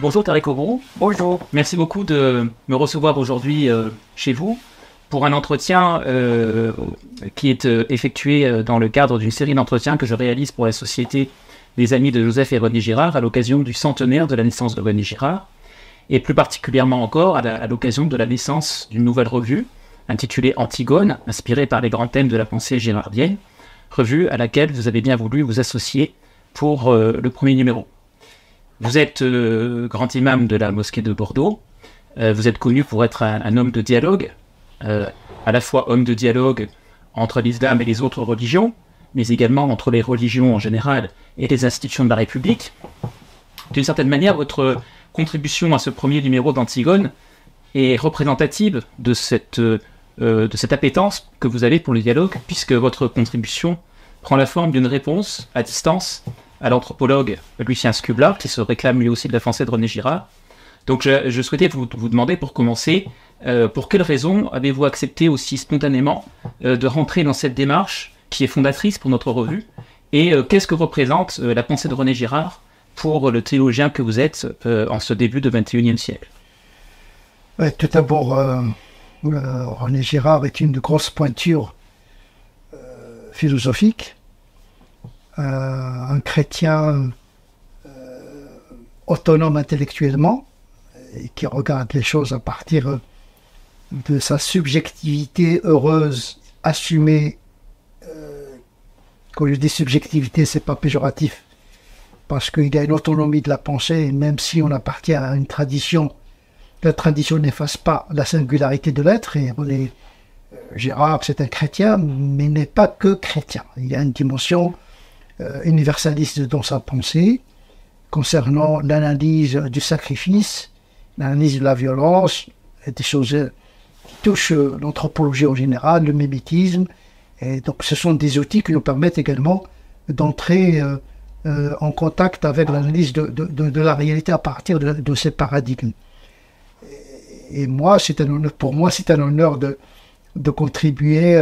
Bonjour Tariq Obron. Bonjour. Merci beaucoup de me recevoir aujourd'hui chez vous pour un entretien qui est effectué dans le cadre d'une série d'entretiens que je réalise pour la Société des Amis de Joseph et René Girard à l'occasion du centenaire de la naissance de René Girard et plus particulièrement encore à l'occasion de la naissance d'une nouvelle revue intitulée Antigone, inspirée par les grands thèmes de la pensée girardienne, revue à laquelle vous avez bien voulu vous associer pour le premier numéro. Vous êtes grand imam de la mosquée de Bordeaux. Vous êtes connu pour être un homme de dialogue, à la fois homme de dialogue entre l'islam et les autres religions, mais également entre les religions en général et les institutions de la République. D'une certaine manière, votre contribution à ce premier numéro d'Antigone est représentative de cette appétence que vous avez pour le dialogue, puisque votre contribution prend la forme d'une réponse à distance à l'anthropologue Lucien Skubla, qui se réclame lui aussi de la pensée de René Girard. Donc je souhaitais vous demander, pour commencer, pour quelles raisons avez-vous accepté aussi spontanément de rentrer dans cette démarche qui est fondatrice pour notre revue, et qu'est-ce que représente la pensée de René Girard pour le théologien que vous êtes en ce début du XXIe siècle? Ouais, tout d'abord, René Girard est une grosse pointure philosophique. Un chrétien autonome intellectuellement et qui regarde les choses à partir de sa subjectivité heureuse, assumée. Quand je dis subjectivité, c'est pas péjoratif, parce qu'il y a une autonomie de la pensée, et même si on appartient à une tradition, la tradition n'efface pas la singularité de l'être, et René Girard, c'est un chrétien, mais n'est pas que chrétien. Il y a une dimension universaliste dans sa pensée, concernant l'analyse du sacrifice, l'analyse de la violence, des choses qui touchent l'anthropologie en général, le mimétisme. Et donc ce sont des outils qui nous permettent également d'entrer en contact avec l'analyse de la réalité à partir de ces paradigmes. Et moi, pour moi, c'est un honneur de contribuer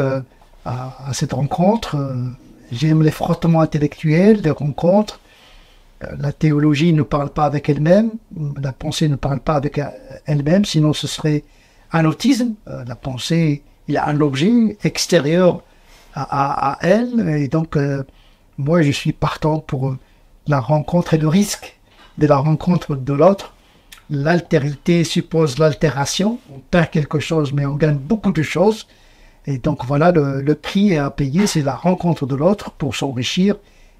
à cette rencontre. J'aime les frottements intellectuels, les rencontres. La théologie ne parle pas avec elle-même, la pensée ne parle pas avec elle-même, sinon ce serait un autisme. La pensée, il y a un objet extérieur à elle, et donc moi je suis partant pour la rencontre et le risque de la rencontre de l'autre. L'altérité suppose l'altération, on perd quelque chose mais on gagne beaucoup de choses. Et donc voilà, le prix à payer, c'est la rencontre de l'autre pour s'enrichir,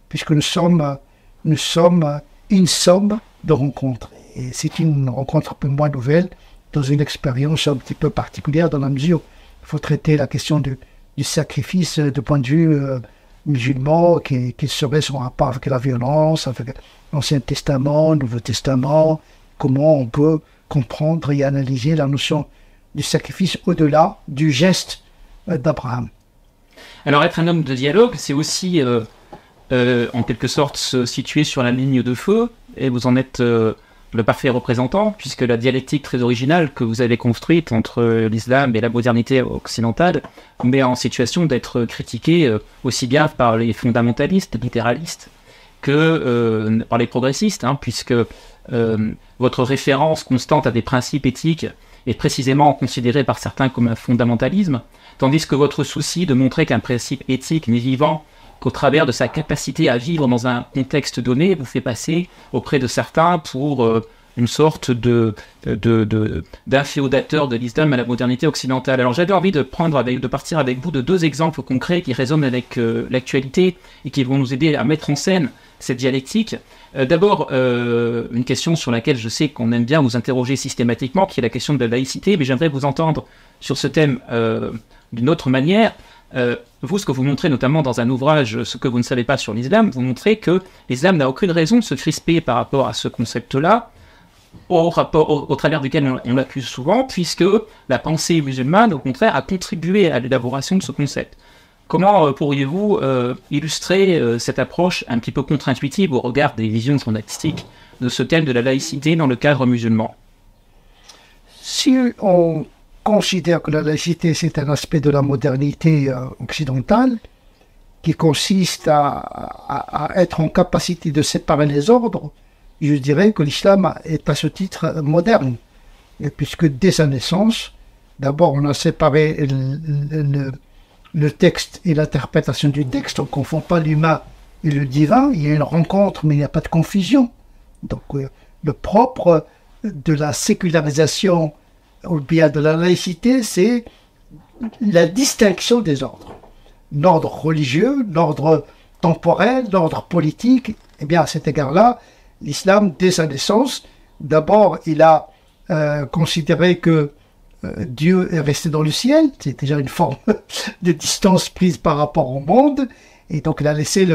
puisque nous sommes une somme de rencontres. Et c'est une rencontre un peu moins nouvelle, dans une expérience un petit peu particulière, dans la mesure où il faut traiter la question du sacrifice du point de vue musulman, qui serait son rapport avec la violence, avec l'Ancien Testament, le Nouveau Testament, comment on peut comprendre et analyser la notion du sacrifice au-delà du geste d'Abraham. Alors être un homme de dialogue, c'est aussi en quelque sorte se situer sur la ligne de feu, et vous en êtes le parfait représentant, puisque la dialectique très originale que vous avez construite entre l'islam et la modernité occidentale met en situation d'être critiquée aussi bien par les fondamentalistes, littéralistes, que par les progressistes, puisque votre référence constante à des principes éthiques est précisément considérée par certains comme un fondamentalisme, tandis que votre souci de montrer qu'un principe éthique n'est vivant qu'au travers de sa capacité à vivre dans un contexte donné vous fait passer auprès de certains pour une sorte d'inféodateur de l'islam à la modernité occidentale. Alors j'avais envie de partir avec vous de deux exemples concrets qui résonnent avec l'actualité et qui vont nous aider à mettre en scène cette dialectique. D'abord, une question sur laquelle je sais qu'on aime bien vous interroger systématiquement, qui est la question de la laïcité, mais j'aimerais vous entendre sur ce thème d'une autre manière. Vous, ce que vous montrez notamment dans un ouvrage, Ce que vous ne savez pas sur l'islam, vous montrez que l'islam n'a aucune raison de se crisper par rapport à ce concept-là, au travers duquel on l'accuse souvent, puisque la pensée musulmane, au contraire, a contribué à l'élaboration de ce concept. Comment pourriez-vous illustrer cette approche un petit peu contre-intuitive au regard des visions fondatristiques de ce thème de la laïcité dans le cadre musulman? Si on considère que la laïcité, c'est un aspect de la modernité occidentale, qui consiste à être en capacité de séparer les ordres, je dirais que l'islam est à ce titre moderne. Et puisque dès sa naissance, d'abord on a séparé le texte et l'interprétation du texte, on ne confond pas l'humain et le divin, il y a une rencontre mais il n'y a pas de confusion. Donc le propre de la sécularisation ou bien de la laïcité, c'est la distinction des ordres. L'ordre religieux, l'ordre temporel, l'ordre politique. Eh bien, à cet égard-là, l'islam, dès sa naissance, d'abord, il a considéré que Dieu est resté dans le ciel. C'est déjà une forme de distance prise par rapport au monde. Et donc, il a laissé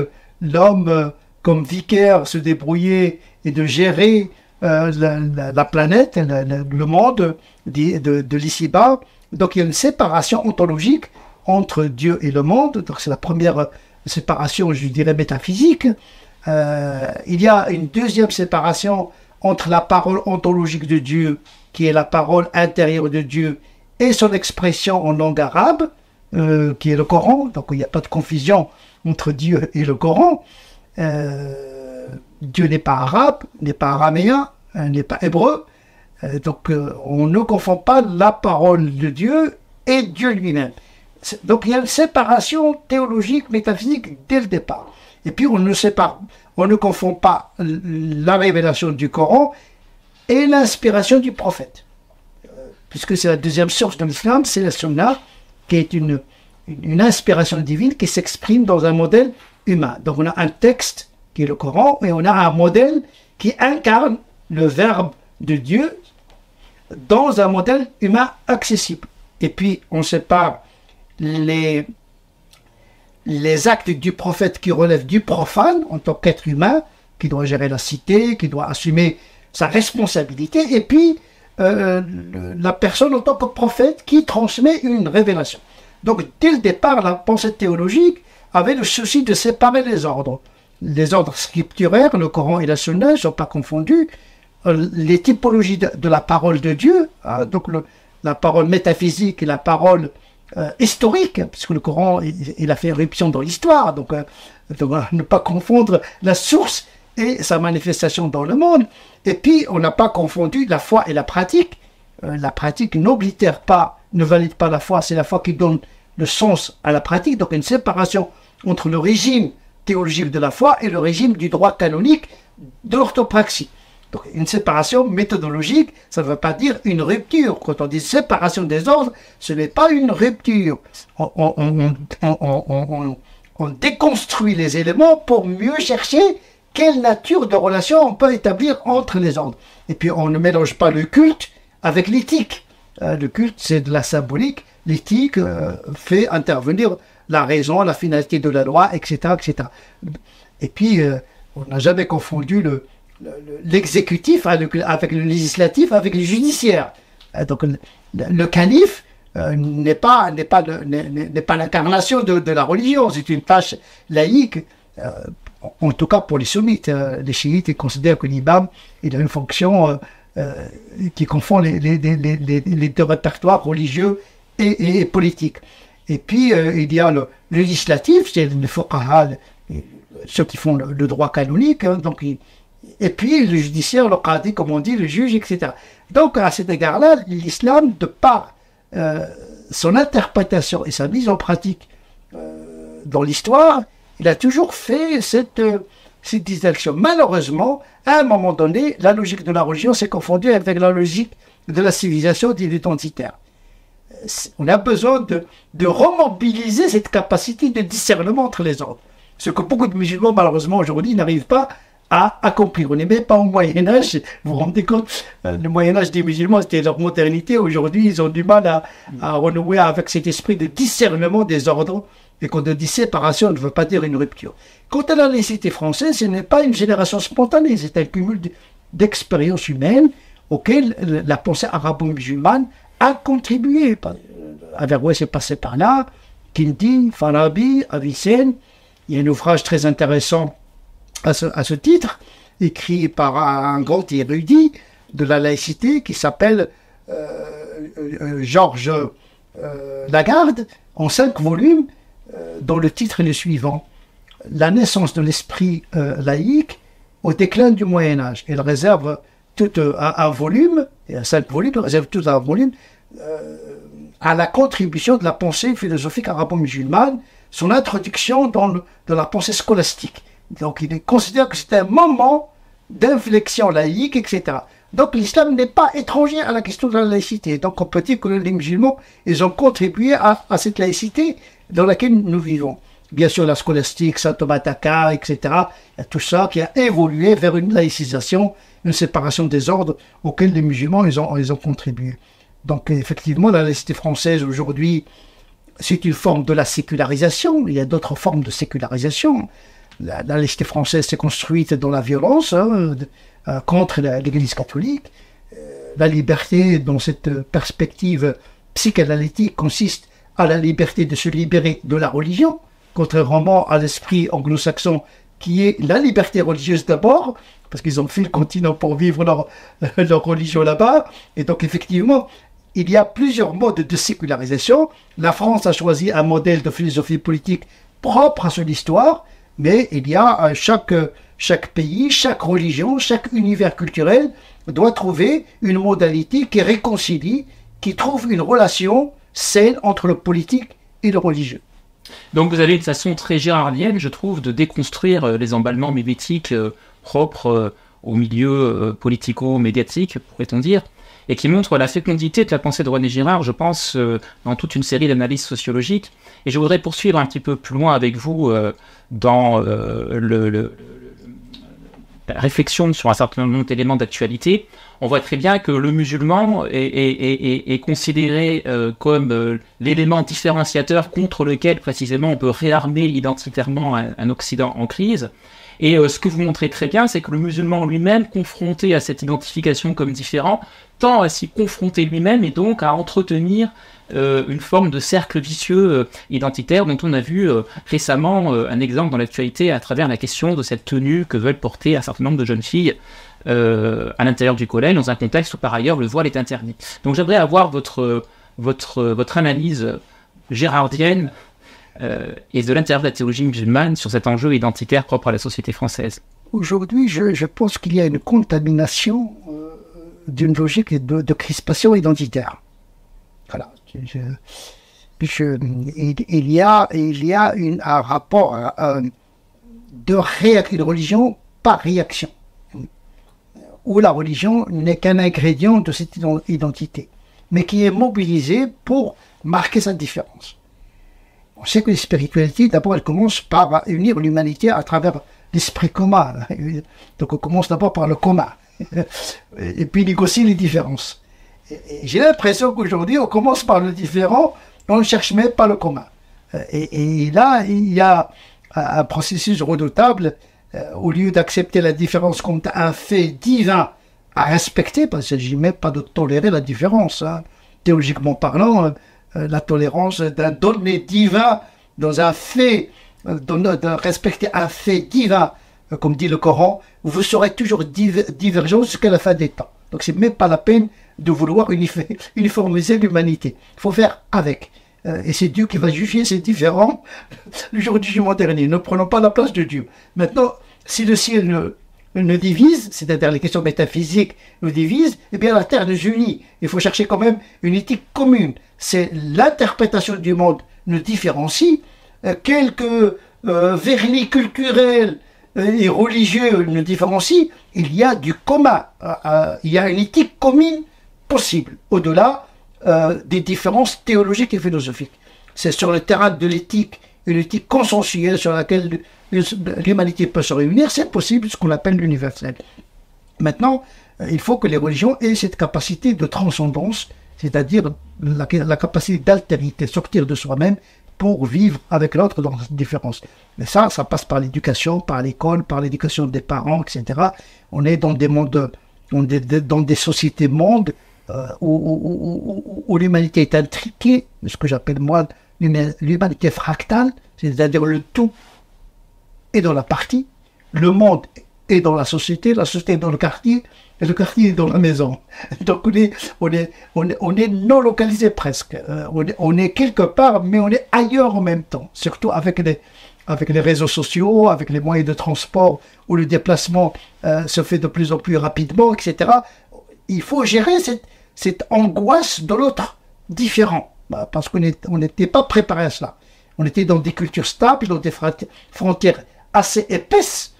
l'homme comme vicaire se débrouiller et de gérer la planète, le monde de l'ici-bas. Donc, il y a une séparation ontologique entre Dieu et le monde. Donc, c'est la première séparation, je dirais, métaphysique. Il y a une deuxième séparation entre la parole ontologique de Dieu, qui est la parole intérieure de Dieu, et son expression en langue arabe, qui est le Coran. Donc, il n'y a pas de confusion entre Dieu et le Coran. Dieu n'est pas arabe, n'est pas araméen, n'est pas hébreu. Donc, on ne confond pas la parole de Dieu et Dieu lui-même. Donc, il y a une séparation théologique, métaphysique dès le départ. Et puis, on ne confond pas la révélation du Coran et l'inspiration du prophète. Puisque c'est la deuxième source de l'islam, c'est la sunna, qui est une inspiration divine qui s'exprime dans un modèle humain. Donc, on a un texte qui est le Coran, et on a un modèle qui incarne le verbe de Dieu dans un modèle humain accessible. Et puis, on sépare les actes du prophète qui relèvent du profane en tant qu'être humain, qui doit gérer la cité, qui doit assumer sa responsabilité, et puis la personne en tant que prophète qui transmet une révélation. Donc, dès le départ, la pensée théologique avait le souci de séparer les ordres. Les ordres scripturaires, le Coran et la Sunna ne sont pas confondus. Les typologies de la parole de Dieu, donc la parole métaphysique et la parole historique, puisque le Coran il a fait éruption dans l'histoire, donc ne pas confondre la source et sa manifestation dans le monde. Et puis on n'a pas confondu la foi et la pratique. La pratique n'oblitère pas, ne valide pas la foi, c'est la foi qui donne le sens à la pratique. Donc une séparation entre le régime théologique de la foi et le régime du droit canonique de l'orthopraxie. Donc, une séparation méthodologique, ça ne veut pas dire une rupture. Quand on dit séparation des ordres, ce n'est pas une rupture. On déconstruit les éléments pour mieux chercher quelle nature de relation on peut établir entre les ordres. Et puis, on ne mélange pas le culte avec l'éthique. Le culte, c'est de la symbolique. L'éthique fait intervenir la raison, la finalité de la loi, etc., etc. Et puis, on n'a jamais confondu l'exécutif avec le législatif, avec le judiciaire. Donc le calife n'est pas l'incarnation de la religion, c'est une tâche laïque, en tout cas pour les sunnites. Les chiites ils considèrent que l'imam il a une fonction qui confond les deux répertoires religieux et politiques. Et puis il y a le législatif, c'est les fuqaha, ceux qui font le droit canonique, donc et puis le judiciaire, le qadi, comme on dit, le juge, etc. Donc à cet égard-là, l'islam, de par son interprétation et sa mise en pratique dans l'histoire, il a toujours fait cette distinction. Malheureusement, à un moment donné, la logique de la religion s'est confondue avec la logique de la civilisation et de l'identitaire. On a besoin de remobiliser cette capacité de discernement entre les ordres. Ce que beaucoup de musulmans, malheureusement, aujourd'hui, n'arrivent pas à accomplir. On n'est même pas au Moyen-Âge. Vous vous rendez compte, le Moyen-Âge des musulmans, c'était leur modernité. Aujourd'hui, ils ont du mal à renouer avec cet esprit de discernement des ordres. Et quand on dit séparation, ne veut pas dire une rupture. Quant à la laïcité française, ce n'est pas une génération spontanée. C'est un cumul d'expériences humaines auxquelles la pensée arabo-musulmane a contribué. Averroès est passé par là, Kindi, Farabi, Avicenne. Il y a un ouvrage très intéressant à ce titre, écrit par un grand érudit de la laïcité qui s'appelle Georges Lagarde, en 5 volumes, dont le titre est le suivant: La naissance de l'esprit laïque au déclin du Moyen-Âge. Il réserve tout un volume, et 5 volumes, il réserve tout un volume à la contribution de la pensée philosophique arabo-musulmane, son introduction dans la pensée scolastique. Donc il considère que c'est un moment d'inflexion laïque, etc. Donc l'islam n'est pas étranger à la question de la laïcité. Donc on peut dire que les musulmans, ils ont contribué à cette laïcité dans laquelle nous vivons. Bien sûr, la scolastique, Saint Thomas d'Aquin, etc., il y a tout ça qui a évolué vers une laïcisation, une séparation des ordres auxquels les musulmans ils ont contribué. Donc effectivement, la laïcité française aujourd'hui, c'est une forme de la sécularisation. Il y a d'autres formes de sécularisation. La laïcité française s'est construite dans la violence contre l'Église catholique. La liberté, dans cette perspective psychanalytique, consiste à la liberté de se libérer de la religion, contrairement à l'esprit anglo-saxon qui est la liberté religieuse d'abord, parce qu'ils ont fait le continent pour vivre leur religion là-bas. Et donc effectivement, il y a plusieurs modes de sécularisation. La France a choisi un modèle de philosophie politique propre à son histoire, mais il y a chaque pays, chaque religion, chaque univers culturel doit trouver une modalité qui réconcilie, qui trouve une relation saine entre le politique et le religieux. Donc vous avez une façon très gérardienne, je trouve, de déconstruire les emballements mimétiques propres au milieu politico-médiatique, pourrait-on dire, et qui montre la fécondité de la pensée de René Girard, je pense, dans toute une série d'analyses sociologiques. Et je voudrais poursuivre un petit peu plus loin avec vous dans la réflexion sur un certain nombre d'éléments d'actualité. On voit très bien que le musulman est considéré comme l'élément différenciateur contre lequel, précisément, on peut réarmer identitairement un Occident en crise. Et ce que vous montrez très bien, c'est que le musulman lui-même, confronté à cette identification comme différent, tend à s'y confronter lui-même et donc à entretenir une forme de cercle vicieux identitaire dont on a vu récemment un exemple dans l'actualité à travers la question de cette tenue que veulent porter un certain nombre de jeunes filles à l'intérieur du collège, dans un contexte où par ailleurs le voile est interdit. Donc j'aimerais avoir votre analyse gérardienne et de l'intérieur de la théologie musulmane sur cet enjeu identitaire propre à la société française. Aujourd'hui, je pense qu'il y a une contamination d'une logique de crispation identitaire. Voilà. Il y a un rapport de religion par réaction, où la religion n'est qu'un ingrédient de cette identité, mais qui est mobilisé pour marquer sa différence. On sait que la spiritualité, d'abord, elle commence par unir l'humanité à travers l'esprit commun. Donc on commence d'abord par le commun, et puis négocier les différences. Et j'ai l'impression qu'aujourd'hui, on commence par le différent, on ne cherche même pas le commun. Et là, il y a un processus redoutable, au lieu d'accepter la différence comme un fait divin à respecter, parce qu'il ne s'agit même pas de tolérer la différence. Théologiquement parlant, la tolérance d'un donné divin dans un fait, de respecter un fait divin, comme dit le Coran, vous serez toujours divergents jusqu'à la fin des temps. Donc c'est même pas la peine de vouloir uniformiser l'humanité. Il faut faire avec. Et c'est Dieu qui va juger ces différends le jour du jugement dernier. Ne prenons pas la place de Dieu. Maintenant, si le ciel nous divise, c'est-à-dire les questions métaphysiques nous divisent, eh bien la terre nous unit. Il faut chercher quand même une éthique commune. C'est l'interprétation du monde nous différencie. Quelques vernis culturels et religieux nous différencient. Il y a du commun. Il y a une éthique commune possible, au-delà des différences théologiques et philosophiques. C'est sur le terrain de l'éthique, une éthique consensuelle sur laquelle l'humanité peut se réunir, c'est possible, ce qu'on appelle l'universel. Maintenant, il faut que les religions aient cette capacité de transcendance, c'est-à-dire la capacité d'altérité, sortir de soi-même pour vivre avec l'autre dans cette différence. Mais ça passe par l'éducation, par l'école, par l'éducation des parents, etc. On est dans des mondes, dans des sociétés-mondes où l'humanité est intriquée, ce que j'appelle moi l'humanité fractale, c'est-à-dire le tout est dans la partie, le monde est dans la société est dans le quartier, et le quartier est dans la maison. Donc on est non localisé presque. On est quelque part, mais on est ailleurs en même temps. Surtout avec les réseaux sociaux, avec les moyens de transport, où le déplacement se fait de plus en plus rapidement, etc. Il faut gérer cette angoisse de l'autre différent. Parce qu'on n'était pas préparé à cela. On était dans des cultures stables, dans des frontières assez épaisses,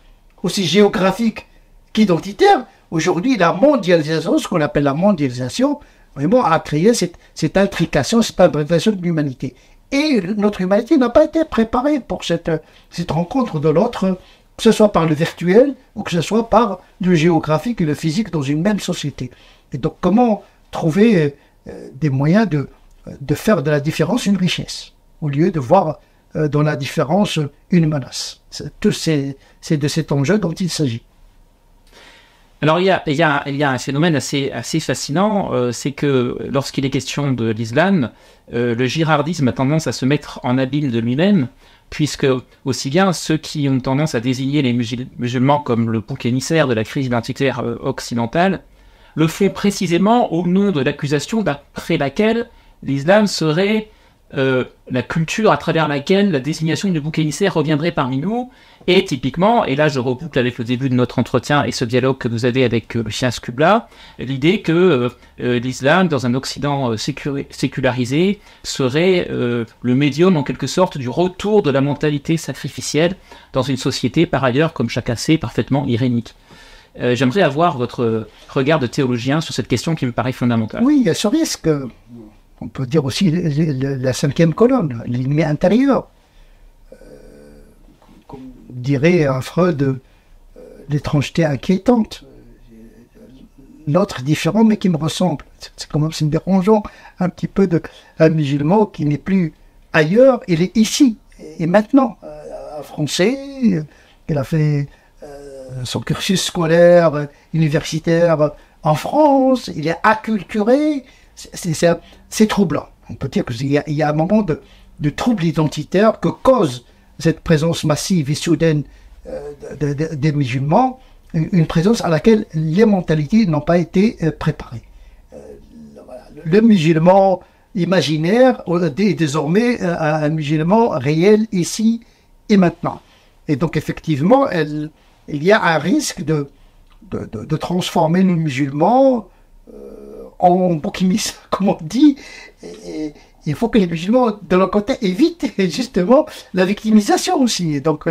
aussi géographiques qu'identitaires. Aujourd'hui, la mondialisation, ce qu'on appelle la mondialisation, vraiment a créé cette intrication de l'humanité. Et notre humanité n'a pas été préparée pour cette rencontre de l'autre, que ce soit par le virtuel ou que ce soit par le géographique et le physique dans une même société. Et donc, comment trouver des moyens de faire de la différence une richesse, au lieu de voir dans la différence une menace. C'est de cet enjeu dont il s'agit. Alors il y a un phénomène assez fascinant, c'est que lorsqu'il est question de l'islam, le girardisme a tendance à se mettre en abîme de lui-même, puisque aussi bien ceux qui ont tendance à désigner les musulmans comme le bouc émissaire de la crise identitaire occidentale, le font précisément au nom de l'accusation d'après laquelle l'islam serait la culture à travers laquelle la désignation du bouc émissaire reviendrait parmi nous. Et typiquement, et là je reboucle avec le début de notre entretien et ce dialogue que vous avez avec le chien Skubla, l'idée que l'islam, dans un Occident sécularisé, serait le médium en quelque sorte du retour de la mentalité sacrificielle dans une société par ailleurs, comme chacun sait, parfaitement irénique. J'aimerais avoir votre regard de théologien sur cette question qui me paraît fondamentale. Oui, il y a ce risque. On peut dire aussi la cinquième colonne, l'ennemi intérieur. Comme dirait un Freud, l'étrangeté inquiétante. L'autre différent, mais qui me ressemble. C'est quand même dérangeant un petit peu un musulman qui n'est plus ailleurs, il est ici et maintenant. Un Français, il a fait son cursus scolaire, universitaire en France, il est acculturé. C'est troublant. On peut dire qu'il y a un moment de trouble identitaire que cause cette présence massive et soudaine des musulmans, une présence à laquelle les mentalités n'ont pas été préparées. Le musulman imaginaire est désormais un musulman réel ici et maintenant. Et donc effectivement, il y a un risque de transformer le musulman en bouc émissaire, comme on dit. Et il faut que les musulmans, de leur côté, évitent justement la victimisation aussi. Donc,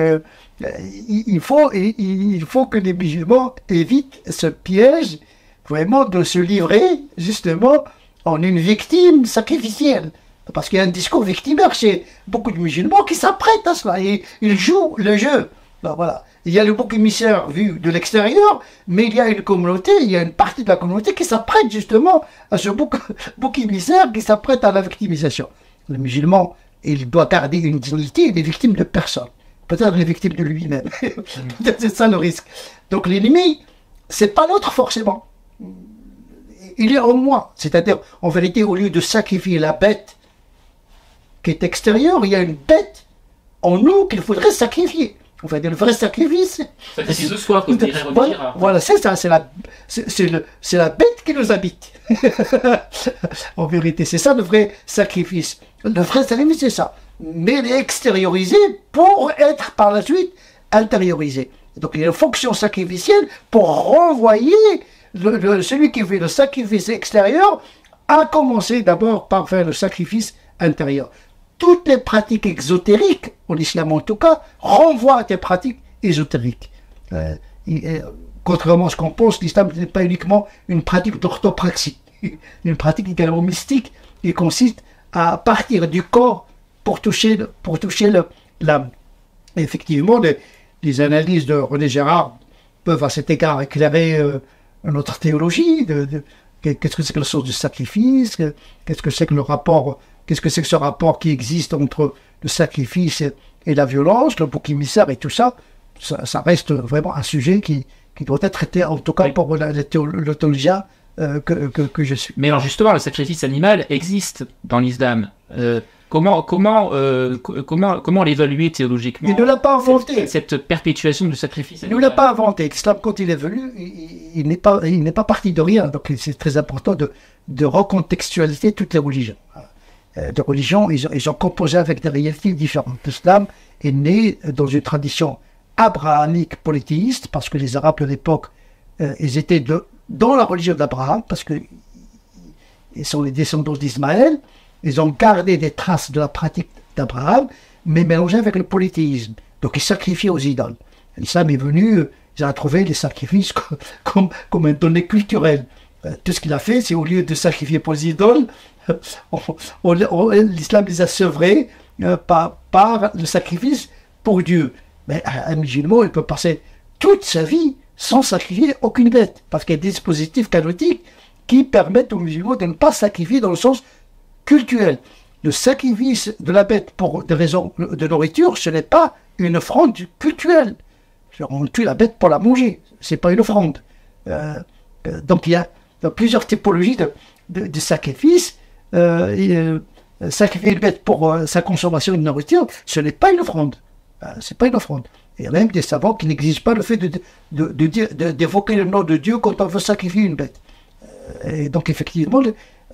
il faut que les musulmans évitent ce piège, vraiment, de se livrer, justement, en une victime sacrificielle. Parce qu'il y a un discours victimaire chez beaucoup de musulmans qui s'apprêtent à cela. Et ils jouent le jeu. Ben, voilà. Il y a le bouc émissaire vu de l'extérieur, mais il y a une communauté, il y a une partie de la communauté qui s'apprête justement à ce bouc émissaire, qui s'apprête à la victimisation. Le musulman, il doit garder une dignité, il est victime de personne. Peut-être il est victime de lui-même. C'est ça le risque. Donc l'ennemi, c'est pas l'autre forcément. Il est en moi. C'est-à-dire, en vérité, au lieu de sacrifier la bête qui est extérieure, il y a une bête en nous qu'il faudrait sacrifier. On va dire le vrai sacrifice. Sacrifice de soi, comme dirait René Girard. Voilà, c'est ça, c'est la bête qui nous habite. En vérité, c'est ça le vrai sacrifice. Le vrai sacrifice, c'est ça. Mais il est extériorisé pour être par la suite intériorisé. Donc il y a une fonction sacrificielle pour renvoyer celui qui fait le sacrifice extérieur à commencer d'abord par faire le sacrifice intérieur. Toutes les pratiques exotériques, en islam en tout cas, renvoient à des pratiques ésotériques. Contrairement à ce qu'on pense, l'islam n'est pas uniquement une pratique d'orthopraxie, une pratique également mystique qui consiste à partir du corps pour toucher l'âme. Effectivement, les analyses de René Girard peuvent à cet égard éclairer notre théologie, qu'est-ce que c'est que la source du sacrifice, qu'est-ce que c'est que le rapport. Qu'est-ce que c'est que ce rapport qui existe entre le sacrifice et la violence, le bouc émissaire et tout ça, ça reste vraiment un sujet qui doit être traité, en tout cas pour le théologien que je suis. Mais alors justement, le sacrifice animal existe dans l'islam. Comment l'évaluer théologiquement? Il ne l'a pas inventé. Cette perpétuation du sacrifice. Il ne l'a pas inventé. L'islam, quand il est venu, il n'est pas parti de rien. Donc c'est très important de recontextualiser toutes les religions. De religions, ils ont composé avec des réalités différentes. L'islam est né dans une tradition abrahamique polythéiste, parce que les Arabes de l'époque, ils étaient dans la religion d'Abraham, parce qu'ils sont les descendants d'Ismaël. Ils ont gardé des traces de la pratique d'Abraham, mais mélangé avec le polythéisme. Donc ils sacrifient aux idoles. L'islam est venu, ils ont trouvé les sacrifices comme un donné culturel. Tout ce qu'il a fait, c'est au lieu de sacrifier pour les idoles, l'islam les a sevrés par le sacrifice pour Dieu. Mais un musulman, il peut passer toute sa vie sans sacrifier aucune bête, parce qu'il y a des dispositifs canoniques qui permettent aux musulmans de ne pas sacrifier dans le sens culturel. Le sacrifice de la bête pour des raisons de nourriture, ce n'est pas une offrande culturelle. On tue la bête pour la manger, c'est pas une offrande. Donc il y a plusieurs typologies de sacrifices. Sacrifier une bête pour sa consommation de nourriture, ce n'est pas une offrande. C'est pas une offrande. Il y a même des savants qui n'exigent pas le fait d'évoquer le nom de Dieu quand on veut sacrifier une bête. Et donc effectivement,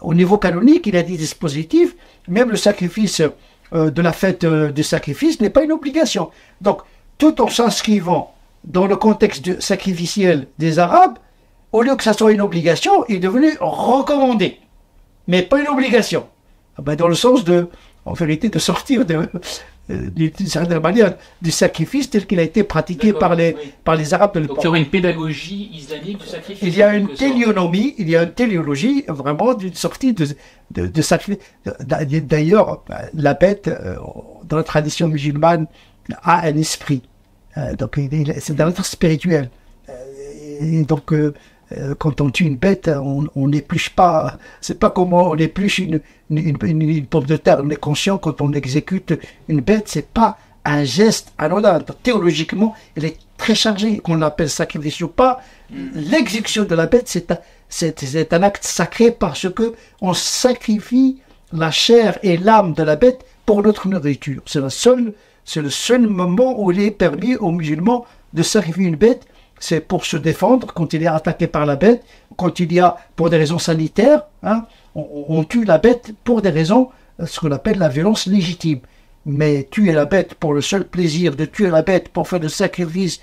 au niveau canonique, il y a des dispositifs, même le sacrifice de la fête du sacrifice n'est pas une obligation. Donc, tout en s'inscrivant dans le contexte sacrificiel des Arabes, au lieu que ça soit une obligation, il est devenu recommandé, mais pas une obligation. Dans le sens en vérité, de sortir d'une certaine manière du sacrifice tel qu'il a été pratiqué par les Arabes de l'époque. Donc il y aurait une pédagogie islamique du sacrifice. Il y a une téléologie vraiment d'une sortie de sacrifice. D'ailleurs, la bête, dans la tradition musulmane, a un esprit. Donc c'est d'un être spirituel. Et donc quand on tue une bête, on n'épluche pas. C'est pas comment on épluche une pomme de terre. On est conscient quand on exécute une bête, c'est pas un geste anodin. Donc, théologiquement, elle est très chargée. Qu'on l'appelle sacrifice ou pas, l'exécution de la bête, c'est un acte sacré parce que on sacrifie la chair et l'âme de la bête pour notre nourriture. C'est le seul moment où il est permis aux musulmans de sacrifier une bête. C'est pour se défendre quand il est attaqué par la bête, quand il y a, pour des raisons sanitaires, on tue la bête pour des raisons, ce qu'on appelle la violence légitime. Mais tuer la bête pour le seul plaisir de tuer la bête pour faire le sacrifice,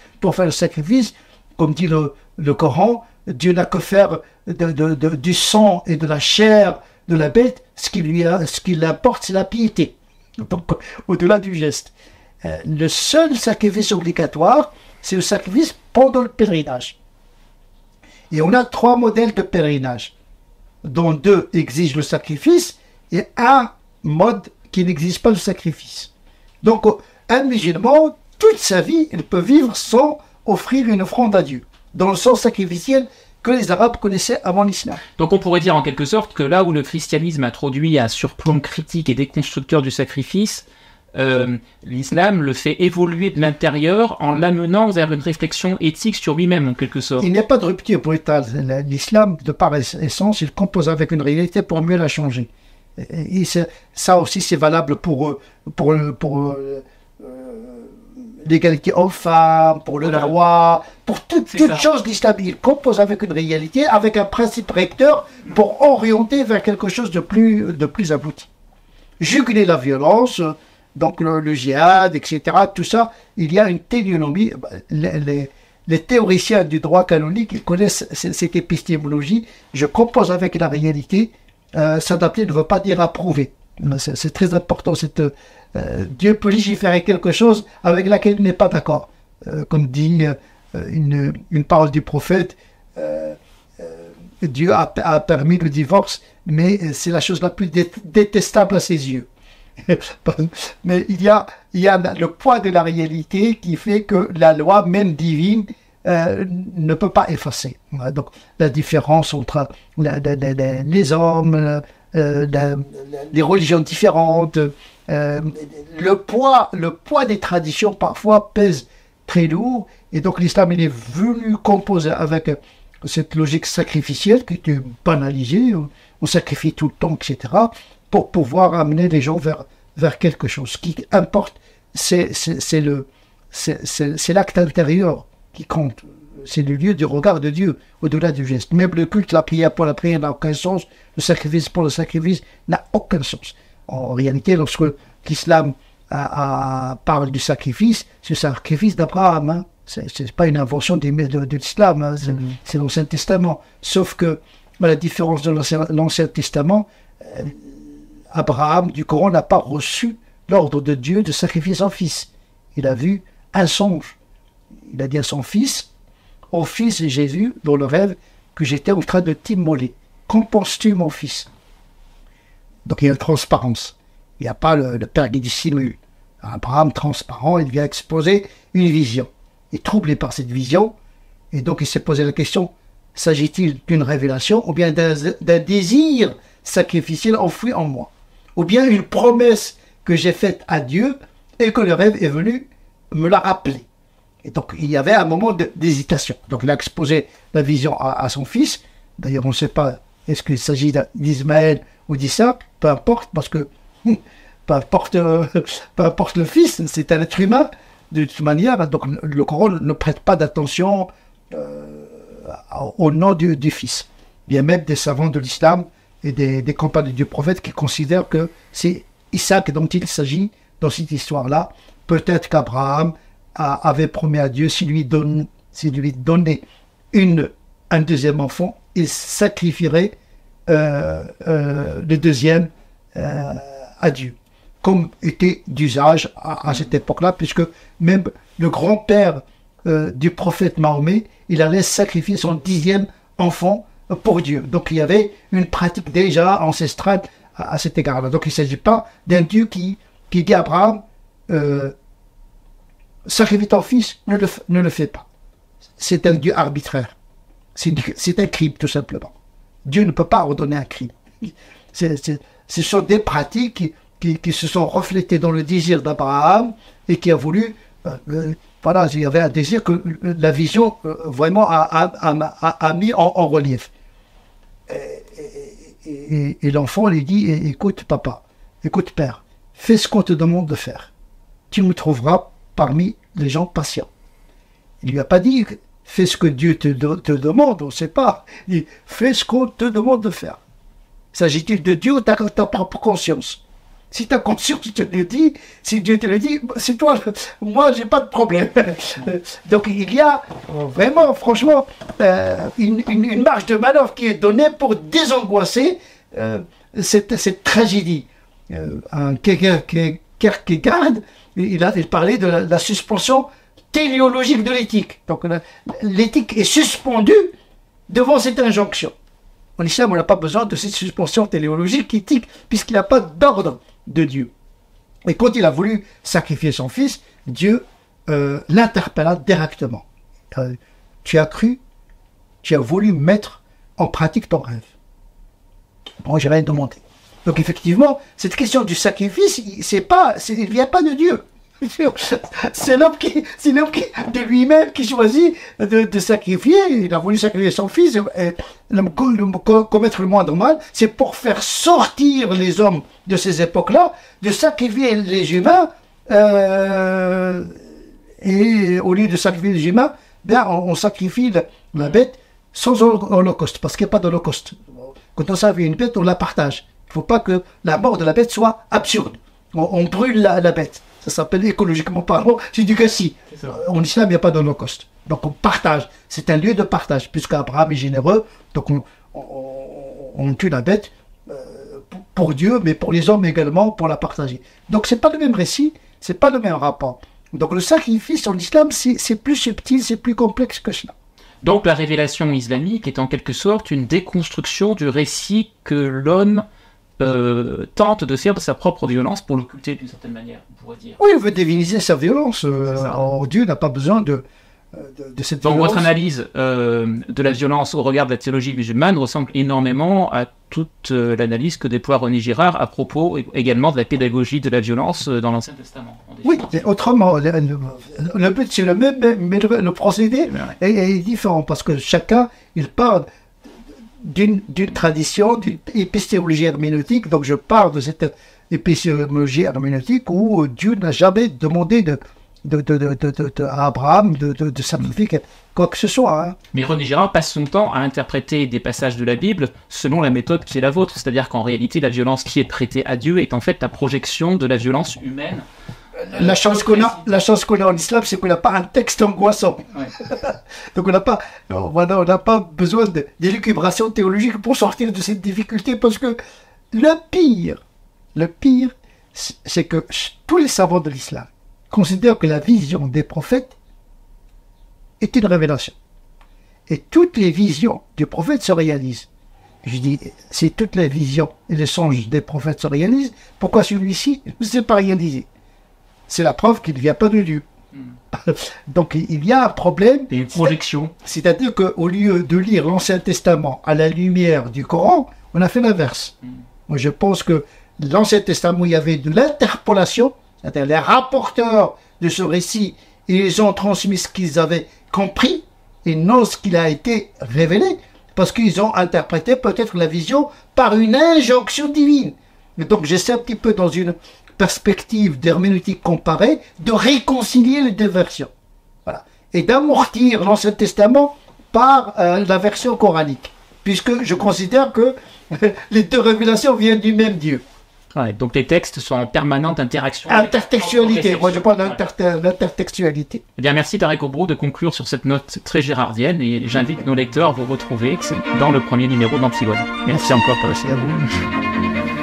comme dit le Coran, Dieu n'a que faire du sang et de la chair de la bête, ce qui l'importe, c'est la piété. Donc, au-delà du geste. Le seul sacrifice obligatoire, c'est le sacrifice pendant le pèlerinage. Et on a 3 modèles de pèlerinage, dont 2 exigent le sacrifice et un mode qui n'exige pas le sacrifice. Donc, un musulman, toute sa vie, il peut vivre sans offrir une offrande à Dieu, dans le sens sacrificiel que les Arabes connaissaient avant l'islam. Donc on pourrait dire en quelque sorte que là où le christianisme introduit un surplomb critique et déconstructeur du sacrifice, l'islam le fait évoluer de l'intérieur en l'amenant vers une réflexion éthique sur lui-même en quelque sorte. Il n'y a pas de rupture brutale. L'islam, de par essence, il compose avec une réalité pour mieux la changer. Et ça aussi, c'est valable pour l'égalité homme-femme, pour le droit, pour toute chose d'islam. Il compose avec une réalité, avec un principe recteur pour orienter vers quelque chose de plus abouti. Juguler la violence, donc le djihad, etc., tout ça, il y a une téléonomie. Les théoriciens du droit canonique, ils connaissent cette épistémologie. Je compose avec la réalité. S'adapter ne veut pas dire approuver. C'est très important. Dieu peut légiférer quelque chose avec laquelle il n'est pas d'accord. Comme dit une parole du prophète, Dieu a permis le divorce, mais c'est la chose la plus détestable à ses yeux. Mais il y a le poids de la réalité qui fait que la loi, même divine, ne peut pas effacer. Donc la différence entre les hommes, les religions différentes, le poids des traditions parfois pèse très lourd, et donc l'islam il est venu composer avec cette logique sacrificielle qui était banalisée, on sacrifie tout le temps, etc., pour pouvoir amener les gens vers quelque chose. Ce qui importe, c'est l'acte intérieur qui compte. C'est le lieu du regard de Dieu, au-delà du geste. Même le culte, la prière pour la prière n'a aucun sens, le sacrifice pour le sacrifice n'a aucun sens. En réalité, lorsque l'islam parle du sacrifice, c'est le sacrifice d'Abraham. Hein. C'est pas une invention de l'islam, hein. C'est l'Ancien Testament. Sauf que, à la différence de l'Ancien Testament, Abraham, du Coran, n'a pas reçu l'ordre de Dieu de sacrifier son fils. Il a vu un songe. Il a dit à son fils, ô fils, j'ai vu dans le rêve que j'étais en train de t'immoler. Qu'en penses-tu, mon fils? Donc il y a une transparence. Il n'y a pas le père qui dissimule. Abraham, transparent, il vient exposer une vision. Il est troublé par cette vision, et donc il s'est posé la question, s'agit-il d'une révélation ou bien d'un désir sacrificiel enfoui en moi? Ou bien une promesse que j'ai faite à Dieu et que le rêve est venu me la rappeler? Et donc il y avait un moment d'hésitation. Donc il a exposé la vision à son fils. D'ailleurs on ne sait pas, est-ce qu'il s'agit d'Ismaël ou d'Isaac? Peu importe, parce que peu importe le fils, c'est un être humain de toute manière. Donc le Coran ne prête pas d'attention au nom du fils. Il y a même des savants de l'islam et des compagnons du prophète qui considèrent que c'est Isaac dont il s'agit dans cette histoire-là. Peut-être qu'Abraham avait promis à Dieu, s'il lui donnait un deuxième enfant, il sacrifierait le deuxième à Dieu, comme était d'usage à cette époque-là, puisque même le grand-père du prophète Mahomet, il allait sacrifier son 10e enfant pour Dieu. Donc il y avait une pratique déjà ancestrale à cet égard-là. Donc il ne s'agit pas d'un Dieu qui dit à Abraham, sacrifie ton fils, ne le fais pas. C'est un Dieu arbitraire. C'est un crime, tout simplement. Dieu ne peut pas ordonner un crime. Ce sont des pratiques qui se sont reflétées dans le désir d'Abraham et qui a voulu... voilà, il y avait un désir que la vision vraiment a mis en relief. Et l'enfant lui dit, écoute papa, écoute père, fais ce qu'on te demande de faire. Tu me trouveras parmi les gens patients. Il lui a pas dit, fais ce que Dieu te demande, on ne sait pas. Il dit, fais ce qu'on te demande de faire. S'agit-il de Dieu ou de ta propre conscience? Si ta conscience te le dit, si Dieu te le dit, c'est toi, moi j'ai pas de problème. Donc il y a vraiment, franchement, une marge de manœuvre qui est donnée pour désangoisser cette tragédie. Kierkegaard, il parlait de la suspension téléologique de l'éthique. Donc l'éthique est suspendue devant cette injonction. En islam, on n'a pas besoin de cette suspension téléologique éthique, puisqu'il n'y a pas d'ordre de Dieu. Et quand il a voulu sacrifier son fils, Dieu l'interpella directement. Tu as cru, tu as voulu mettre en pratique ton rêve. Bon, j'ai rien demandé. Donc effectivement, cette question du sacrifice, il ne vient pas de Dieu. C'est l'homme qui, de lui-même, qui choisit de sacrifier. Il a voulu sacrifier son fils, et commettre le moindre mal. C'est pour faire sortir les hommes de ces époques-là, de sacrifier les humains, et au lieu de sacrifier les humains, ben, on sacrifie la bête sans holocauste, parce qu'il n'y a pas d'holocauste. Quand on sacrifie une bête, on la partage. Il ne faut pas que la mort de la bête soit absurde. On brûle la bête. Ça s'appelle écologiquement parlant, c'est du gâchis. En islam, il n'y a pas d'holocauste. Donc on partage. C'est un lieu de partage, puisqu'Abraham est généreux. Donc on tue la bête pour Dieu, mais pour les hommes également, pour la partager. Donc c'est pas le même récit, c'est pas le même rapport. Donc le sacrifice en islam, c'est plus subtil, c'est plus complexe que cela. Donc la révélation islamique est en quelque sorte une déconstruction du récit que l'homme tente de faire de sa propre violence pour l'occulter d'une certaine manière, on pourrait dire. Oui, on veut diviniser sa violence. Dieu n'a pas besoin de cette Donc violence. votre analyse de la violence au regard de la théologie musulmane ressemble énormément à toute l'analyse que déploie René Girard à propos également de la pédagogie de la violence dans l'Ancien Testament. Oui, mais autrement, le but c'est le même, mais le procédé est différent, parce que chacun, il parle d'une tradition, d'une épistémologie herméneutique. Donc je pars de cette épistémologie herméneutique où Dieu n'a jamais demandé à Abraham de sacrifier quoi que ce soit. Hein. Mais René Girard passe son temps à interpréter des passages de la Bible selon la méthode qui est la vôtre, c'est-à-dire qu'en réalité, la violence qui est prêtée à Dieu est en fait la projection de la violence humaine. La chance qu'on a en islam, c'est qu'on n'a pas un texte angoissant. Ouais. Donc on n'a pas besoin d'élucubration théologique pour sortir de cette difficulté, parce que le pire, c'est que tous les savants de l'islam considèrent que la vision des prophètes est une révélation. Et toutes les visions du prophète se réalisent. Je dis, si toutes les visions et les songes des prophètes se réalisent, pourquoi celui-ci ne s'est pas réalisé? C'est la preuve qu'il ne vient pas de Dieu. Donc il y a un problème. Et une projection. C'est-à-dire qu'au lieu de lire l'Ancien Testament à la lumière du Coran, on a fait l'inverse. Moi je pense que l'Ancien Testament, il y avait de l'interpolation, c'est-à-dire les rapporteurs de ce récit, ils ont transmis ce qu'ils avaient compris et non ce qu'il a été révélé, parce qu'ils ont interprété peut-être la vision par une injonction divine. Et donc j'essaie un petit peu dans une perspective d'herméneutique comparée, de réconcilier les deux versions. Voilà. Et d'amortir l'Ancien Testament par la version coranique. Puisque je considère que les deux révélations viennent du même Dieu. Ouais, donc les textes sont en permanente interaction. Intertextualité. Moi je parle d'intertextualité. Eh bien, merci Tarek Obroux de conclure sur cette note très gérardienne et j'invite nos lecteurs à vous retrouver dans le premier numéro d'Antigone. Merci encore, Tarek. Merci à vous.